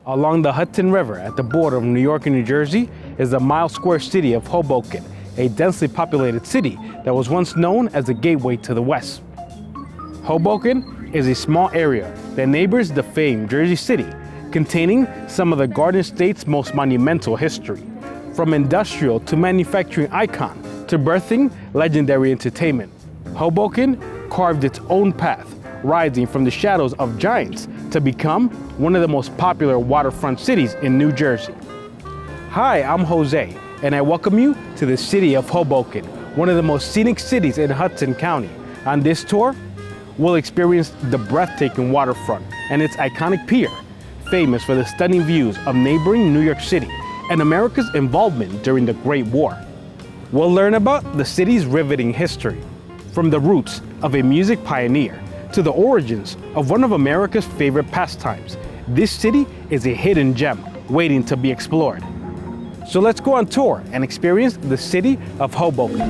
Along the Hudson River at the border of New York and New Jersey is the mile-square city of Hoboken, a densely populated city that was once known as the gateway to the West. Hoboken is a small area that neighbors the famed Jersey City, containing some of the Garden State's most monumental history, from industrial to manufacturing icon to birthing legendary entertainment. Hoboken carved its own path, rising from the shadows of giants to become one of the most popular waterfront cities in New Jersey. Hi, I'm Jose, and I welcome you to the city of Hoboken, one of the most scenic cities in Hudson County. On this tour, we'll experience the breathtaking waterfront and its iconic pier, famous for the stunning views of neighboring New York City and America's involvement during the Great War. We'll learn about the city's riveting history, from the roots of a music pioneer to the origins of one of America's favorite pastimes. This city is a hidden gem waiting to be explored. So let's go on tour and experience the city of Hoboken.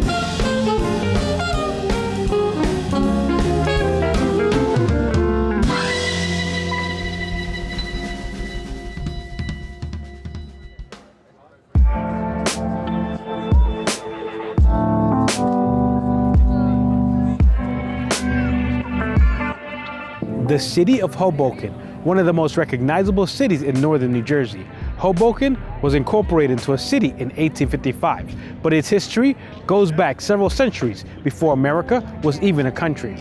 The city of Hoboken, one of the most recognizable cities in northern New Jersey. Hoboken was incorporated into a city in 1855, but its history goes back several centuries before America was even a country.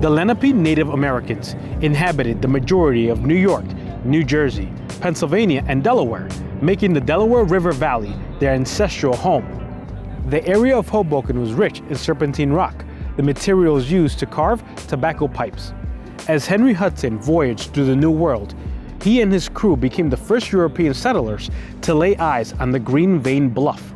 The Lenape Native Americans inhabited the majority of New York, New Jersey, Pennsylvania, and Delaware, making the Delaware River Valley their ancestral home. The area of Hoboken was rich in serpentine rock, the materials used to carve tobacco pipes. As Henry Hudson voyaged through the New World, he and his crew became the first European settlers to lay eyes on the Green Vein Bluff.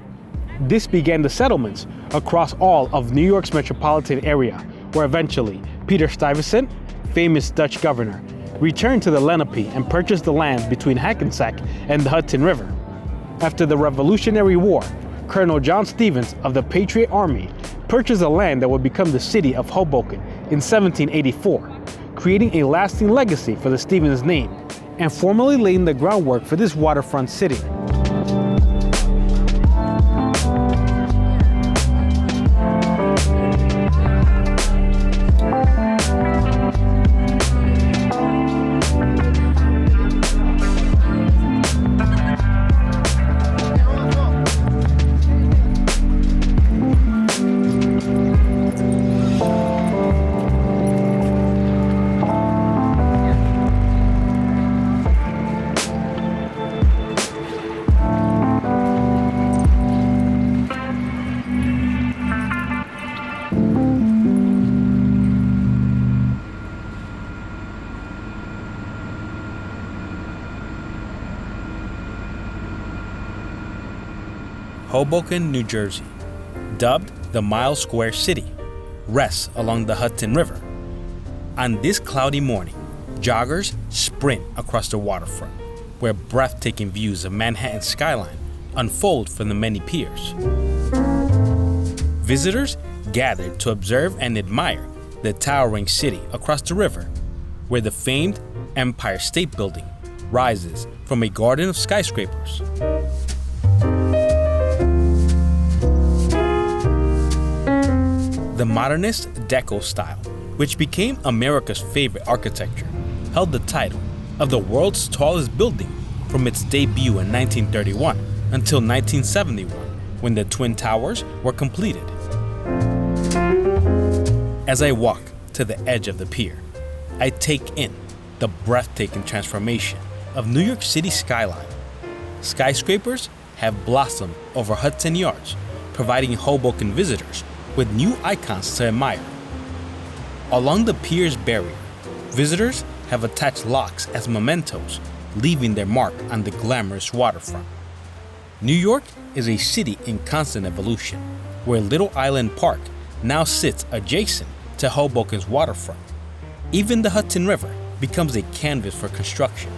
This began the settlements across all of New York's metropolitan area, where eventually Peter Stuyvesant, famous Dutch governor, returned to the Lenape and purchased the land between Hackensack and the Hudson River. After the Revolutionary War, Colonel John Stevens of the Patriot Army purchased the land that would become the city of Hoboken in 1784. Creating a lasting legacy for the Stevens name and formally laying the groundwork for this waterfront city. Hoboken, New Jersey, dubbed the Mile Square City, rests along the Hudson River. On this cloudy morning, joggers sprint across the waterfront, where breathtaking views of Manhattan's skyline unfold from the many piers. Visitors gather to observe and admire the towering city across the river, where the famed Empire State Building rises from a garden of skyscrapers. The modernist Deco style, which became America's favorite architecture, held the title of the world's tallest building from its debut in 1931 until 1971, when the Twin Towers were completed. As I walk to the edge of the pier, I take in the breathtaking transformation of New York City's skyline. Skyscrapers have blossomed over Hudson Yards, providing Hoboken visitors with new icons to admire. Along the pier's barrier, visitors have attached locks as mementos, leaving their mark on the glamorous waterfront. New York is a city in constant evolution, where Little Island Park now sits adjacent to Hoboken's waterfront. Even the Hudson River becomes a canvas for construction.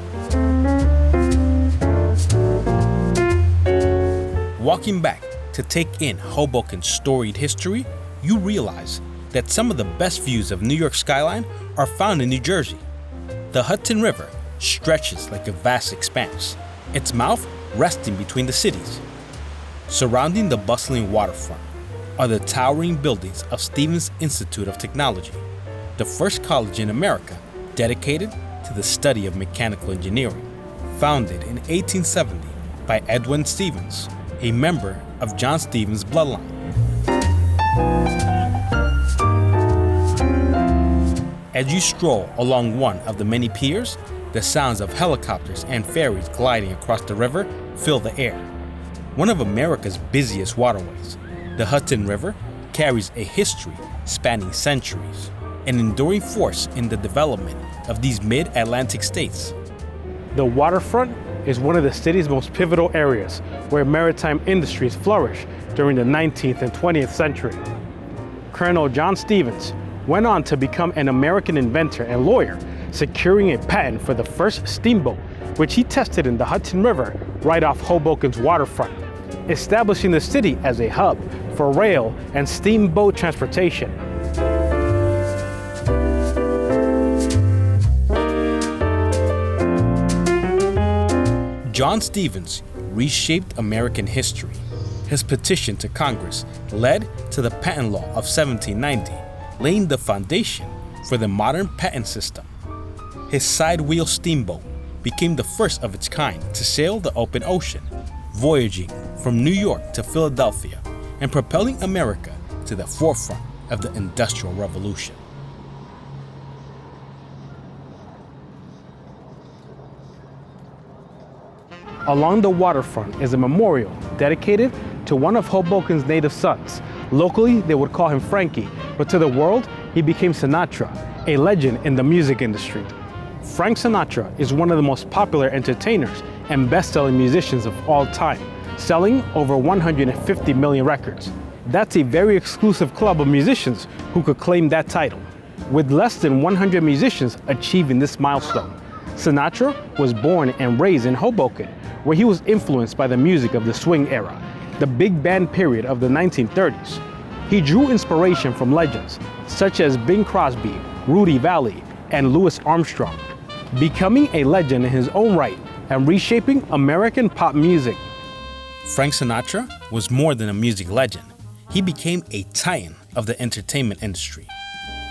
Walking back to take in Hoboken's storied history, you realize that some of the best views of New York's skyline are found in New Jersey. The Hudson River stretches like a vast expanse, its mouth resting between the cities. Surrounding the bustling waterfront are the towering buildings of Stevens Institute of Technology, the first college in America dedicated to the study of mechanical engineering, founded in 1870 by Edwin Stevens, a member of John Stevens' bloodline. As you stroll along one of the many piers, the sounds of helicopters and ferries gliding across the river fill the air. One of America's busiest waterways, the Hudson River, carries a history spanning centuries, an enduring force in the development of these mid-Atlantic states. The waterfront is one of the city's most pivotal areas where maritime industries flourished during the 19th and 20th century. Colonel John Stevens went on to become an American inventor and lawyer, securing a patent for the first steamboat, which he tested in the Hudson River right off Hoboken's waterfront, establishing the city as a hub for rail and steamboat transportation. John Stevens reshaped American history. His petition to Congress led to the Patent Law of 1790, laying the foundation for the modern patent system. His side-wheel steamboat became the first of its kind to sail the open ocean, voyaging from New York to Philadelphia and propelling America to the forefront of the Industrial Revolution. Along the waterfront is a memorial dedicated to one of Hoboken's native sons. Locally, they would call him Frankie, but to the world, he became Sinatra, a legend in the music industry. Frank Sinatra is one of the most popular entertainers and best-selling musicians of all time, selling over 150 million records. That's a very exclusive club of musicians who could claim that title, with less than 100 musicians achieving this milestone. Sinatra was born and raised in Hoboken, where he was influenced by the music of the swing era, the big band period of the 1930s. He drew inspiration from legends such as Bing Crosby, Rudy Vallee, and Louis Armstrong, becoming a legend in his own right and reshaping American pop music. Frank Sinatra was more than a music legend. He became a titan of the entertainment industry,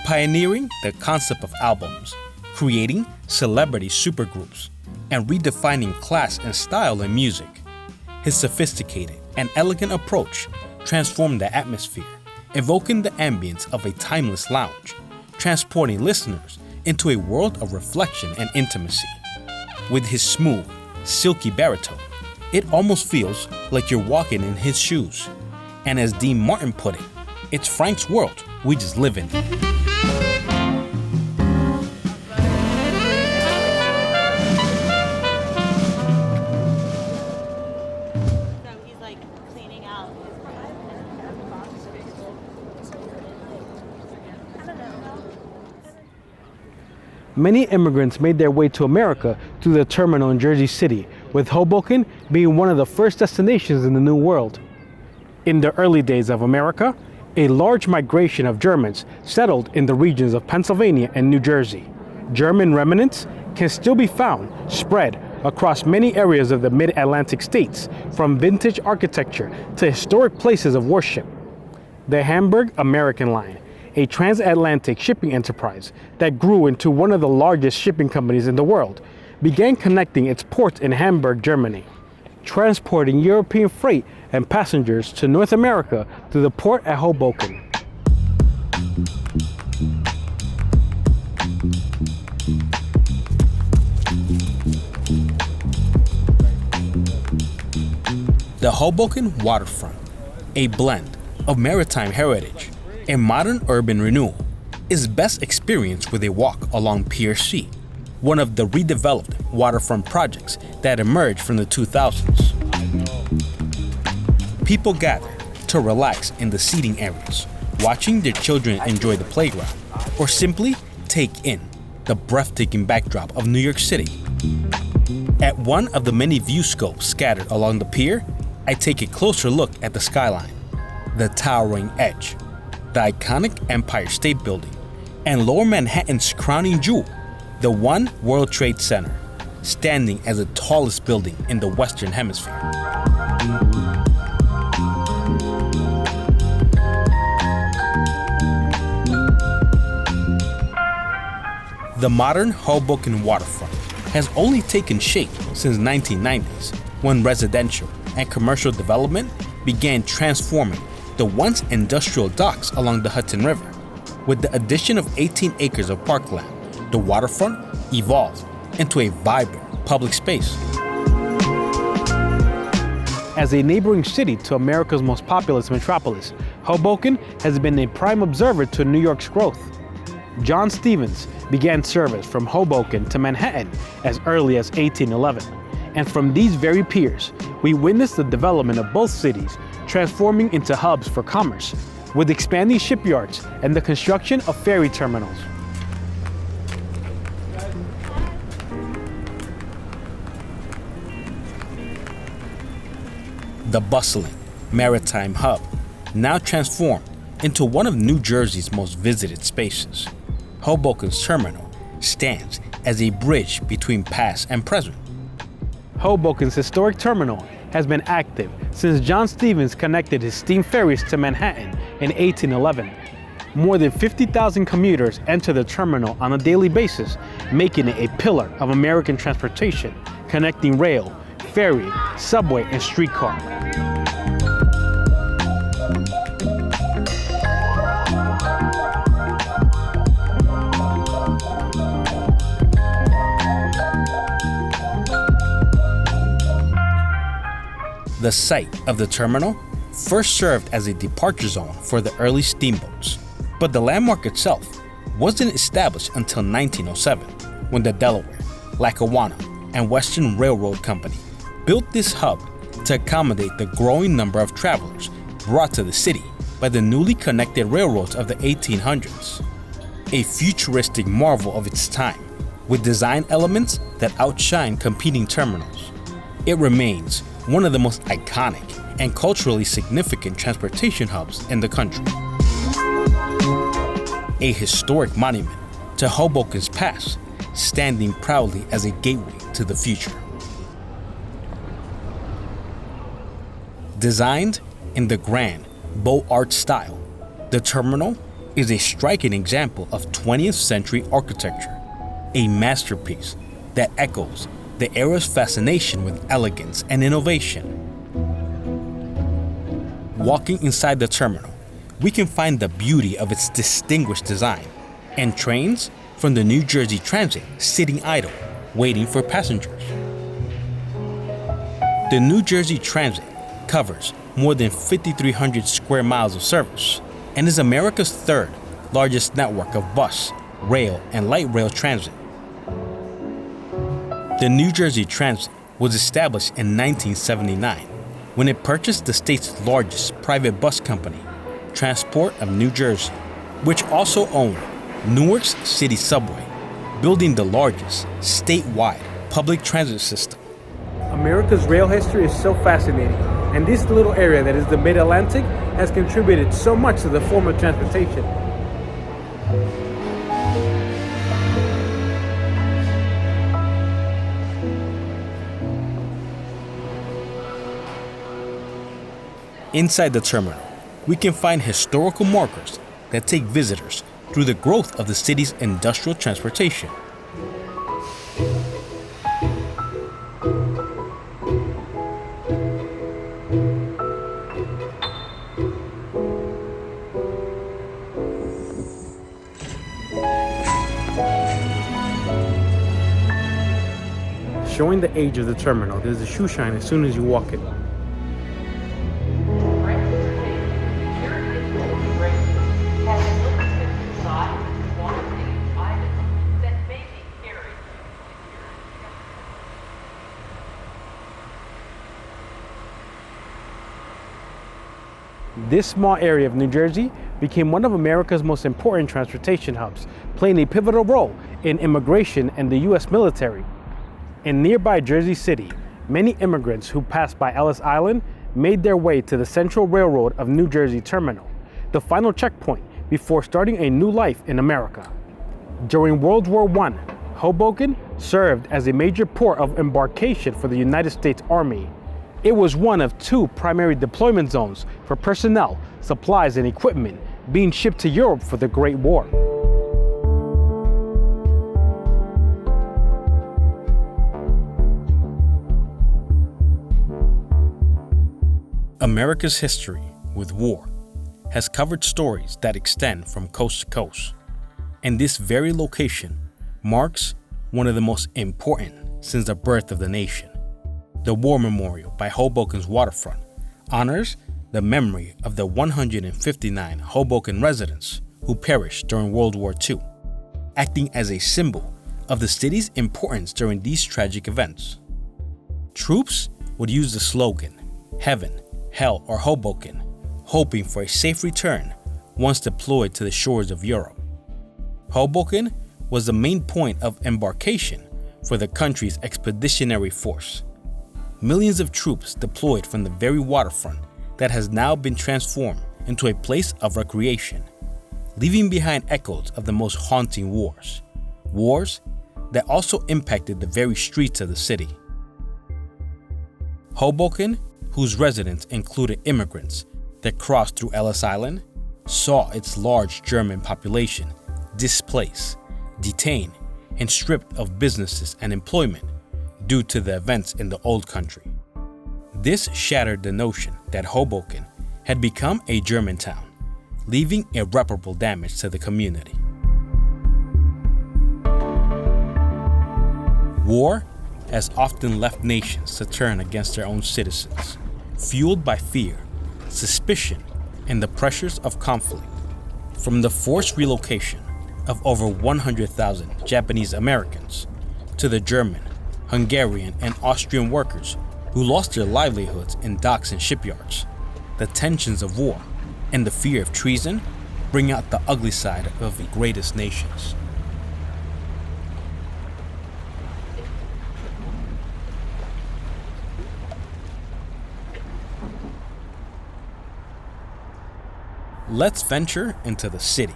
pioneering the concept of albums, creating celebrity supergroups, and redefining class and style in music. His sophisticated and elegant approach transformed the atmosphere, evoking the ambience of a timeless lounge, transporting listeners into a world of reflection and intimacy. With his smooth, silky baritone, it almost feels like you're walking in his shoes. And as Dean Martin put it, it's Frank's world, we just live in it. Many immigrants made their way to America through the terminal in Jersey City, with Hoboken being one of the first destinations in the New World. In the early days of America, a large migration of Germans settled in the regions of Pennsylvania and New Jersey. German remnants can still be found spread across many areas of the mid-Atlantic states, from vintage architecture to historic places of worship. The Hamburg American Line, a transatlantic shipping enterprise that grew into one of the largest shipping companies in the world, began connecting its ports in Hamburg, Germany, transporting European freight and passengers to North America through the port at Hoboken. The Hoboken Waterfront, a blend of maritime heritage and modern urban renewal, is best experienced with a walk along Pier C, one of the redeveloped waterfront projects that emerged from the 2000s. People gather to relax in the seating areas, watching their children enjoy the playground, or simply take in the breathtaking backdrop of New York City. At one of the many view scopes scattered along the pier, I take a closer look at the skyline, the towering edge, the iconic Empire State Building, and Lower Manhattan's crowning jewel, the One World Trade Center. standing as the tallest building in the Western Hemisphere. The modern Hoboken Waterfront has only taken shape since 1990s, when residential and commercial development began transforming the once industrial docks along the Hudson River. With the addition of 18 acres of parkland, the waterfront evolved into a vibrant public space. As a neighboring city to America's most populous metropolis, Hoboken has been a prime observer to New York's growth. John Stevens began service from Hoboken to Manhattan as early as 1811. And from these very piers, we witnessed the development of both cities transforming into hubs for commerce, with expanding shipyards and the construction of ferry terminals. The bustling maritime hub now transformed into one of New Jersey's most visited spaces. Hoboken's terminal stands as a bridge between past and present. Hoboken's historic terminal has been active since John Stevens connected his steam ferries to Manhattan in 1811. More than 50,000 commuters enter the terminal on a daily basis, making it a pillar of American transportation, connecting rail, ferry, subway, and streetcar. The site of the terminal first served as a departure zone for the early steamboats, but the landmark itself wasn't established until 1907, when the Delaware, Lackawanna, and Western Railroad Company built this hub to accommodate the growing number of travelers brought to the city by the newly connected railroads of the 1800s. A futuristic marvel of its time, with design elements that outshine competing terminals. It remains one of the most iconic and culturally significant transportation hubs in the country. A historic monument to Hoboken's past, standing proudly as a gateway to the future. Designed in the grand Beaux Arts style, the terminal is a striking example of 20th century architecture, a masterpiece that echoes the era's fascination with elegance and innovation. Walking inside the terminal, we can find the beauty of its distinguished design, and trains from the New Jersey Transit sitting idle, waiting for passengers. The New Jersey Transit covers more than 5,300 square miles of service and is America's third largest network of bus, rail, and light rail transit. The New Jersey Transit was established in 1979 when it purchased the state's largest private bus company, Transport of New Jersey, which also owned Newark's City Subway, building the largest statewide public transit system. America's rail history is so fascinating, and this little area that is the Mid-Atlantic has contributed so much to the form of transportation. Inside the terminal, we can find historical markers that take visitors through the growth of the city's industrial transportation. Showing the age of the terminal, there's a shoe shine as soon as you walk it. This small area of New Jersey became one of America's most important transportation hubs, playing a pivotal role in immigration and the U.S. military. In nearby Jersey City, many immigrants who passed by Ellis Island made their way to the Central Railroad of New Jersey Terminal, the final checkpoint before starting a new life in America. During World War I, Hoboken served as a major port of embarkation for the United States Army. It was one of two primary deployment zones for personnel, supplies, and equipment being shipped to Europe for the Great War. America's history with war has covered stories that extend from coast to coast, and this very location marks one of the most important since the birth of the nation. The War Memorial by Hoboken's Waterfront honors the memory of the 159 Hoboken residents who perished during World War II, acting as a symbol of the city's importance during these tragic events. Troops would use the slogan, "Heaven, Hell, or Hoboken," hoping for a safe return once deployed to the shores of Europe. Hoboken was the main point of embarkation for the country's expeditionary force. Millions of troops deployed from the very waterfront that has now been transformed into a place of recreation, leaving behind echoes of the most haunting wars. Wars that also impacted the very streets of the city. Hoboken, whose residents included immigrants that crossed through Ellis Island, saw its large German population displaced, detained, and stripped of businesses and employment due to the events in the old country. This shattered the notion that Hoboken had become a German town, leaving irreparable damage to the community. War has often left nations to turn against their own citizens, fueled by fear, suspicion, and the pressures of conflict. From the forced relocation of over 100,000 Japanese Americans to the German, Hungarian, and Austrian workers who lost their livelihoods in docks and shipyards, the tensions of war and the fear of treason bring out the ugly side of the greatest nations. Let's venture into the city.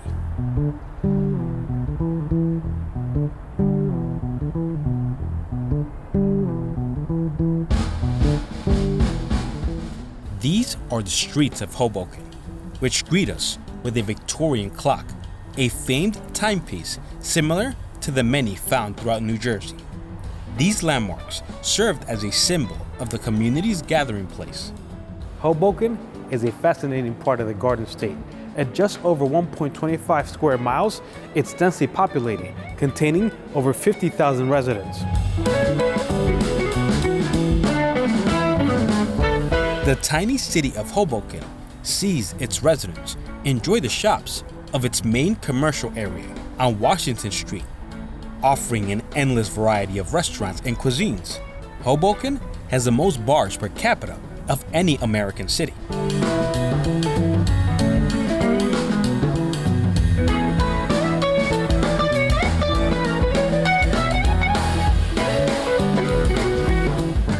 These are the streets of Hoboken, which greet us with a Victorian clock, a famed timepiece similar to the many found throughout New Jersey. These landmarks served as a symbol of the community's gathering place. Hoboken is a fascinating part of the Garden State. At just over 1.25 square miles, it's densely populated, containing over 50,000 residents. The tiny city of Hoboken sees its residents enjoy the shops of its main commercial area on Washington Street, offering an endless variety of restaurants and cuisines. Hoboken has the most bars per capita of any American city.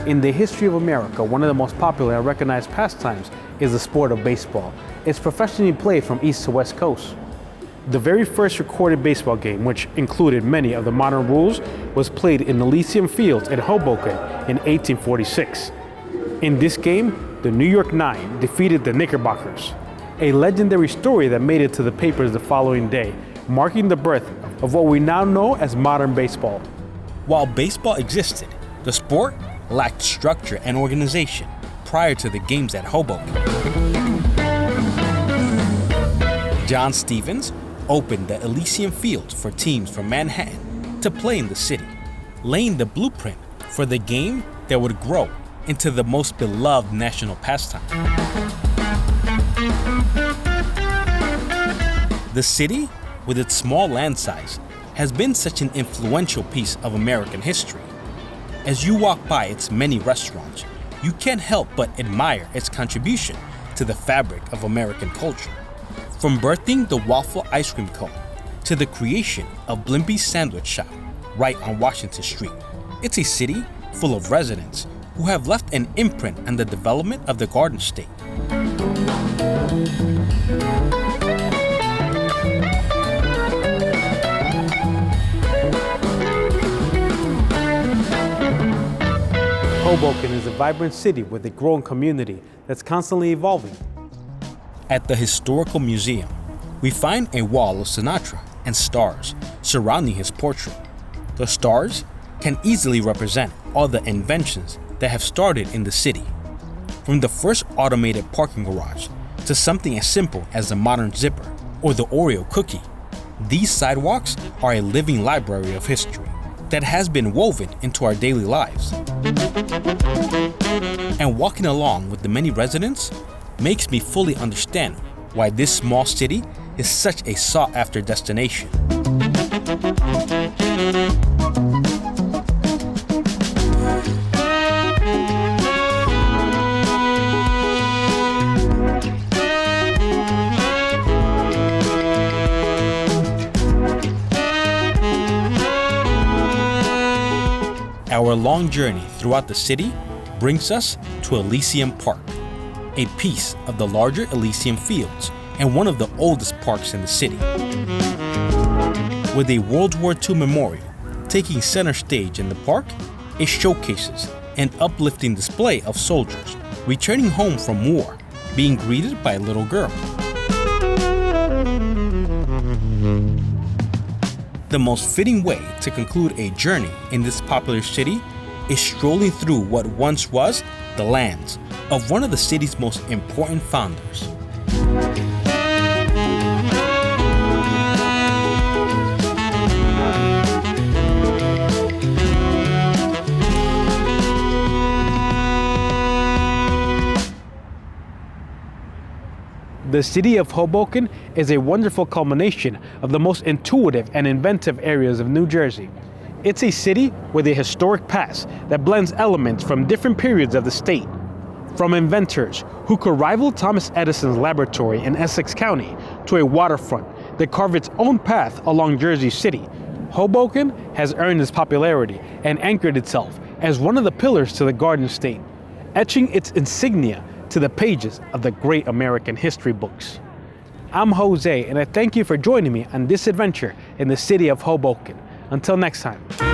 In the history of America, one of the most popular and recognized pastimes is the sport of baseball. It's professionally played from east to west coast. The very first recorded baseball game, which included many of the modern rules, was played in Elysian Fields in Hoboken in 1846. In this game, the New York Nine defeated the Knickerbockers, a legendary story that made it to the papers the following day, marking the birth of what we now know as modern baseball. While baseball existed, the sport lacked structure and organization prior to the games at Hoboken. John Stevens opened the Elysian Fields for teams from Manhattan to play in the city, laying the blueprint for the game that would grow into the most beloved national pastime. The city, with its small land size, has been such an influential piece of American history. As you walk by its many restaurants, you can't help but admire its contribution to the fabric of American culture. From birthing the waffle ice cream cone to the creation of Blimpie's Sandwich Shop right on Washington Street, it's a city full of residents who have left an imprint on the development of the Garden State. Hoboken is a vibrant city with a growing community that's constantly evolving. At the Historical Museum, we find a wall of Sinatra and stars surrounding his portrait. The stars can easily represent all the inventions that have started in the city. From the first automated parking garage to something as simple as the modern zipper or the Oreo cookie, these sidewalks are a living library of history that has been woven into our daily lives. And walking along with the many residents makes me fully understand why this small city is such a sought-after destination. Our long journey throughout the city brings us to Elysium Park, a piece of the larger Elysium Fields and one of the oldest parks in the city. With a World War II memorial taking center stage in the park, it showcases an uplifting display of soldiers returning home from war being greeted by a little girl. The most fitting way to conclude a journey in this popular city is strolling through what once was the lands of one of the city's most important founders. The city of Hoboken is a wonderful culmination of the most intuitive and inventive areas of New Jersey. It's a city with a historic past that blends elements from different periods of the state. From inventors who could rival Thomas Edison's laboratory in Essex County to a waterfront that carved its own path along Jersey City, Hoboken has earned its popularity and anchored itself as one of the pillars to the Garden State, etching its insignia to the pages of the great American history books. I'm Jose, and I thank you for joining me on this adventure in the city of Hoboken. Until next time.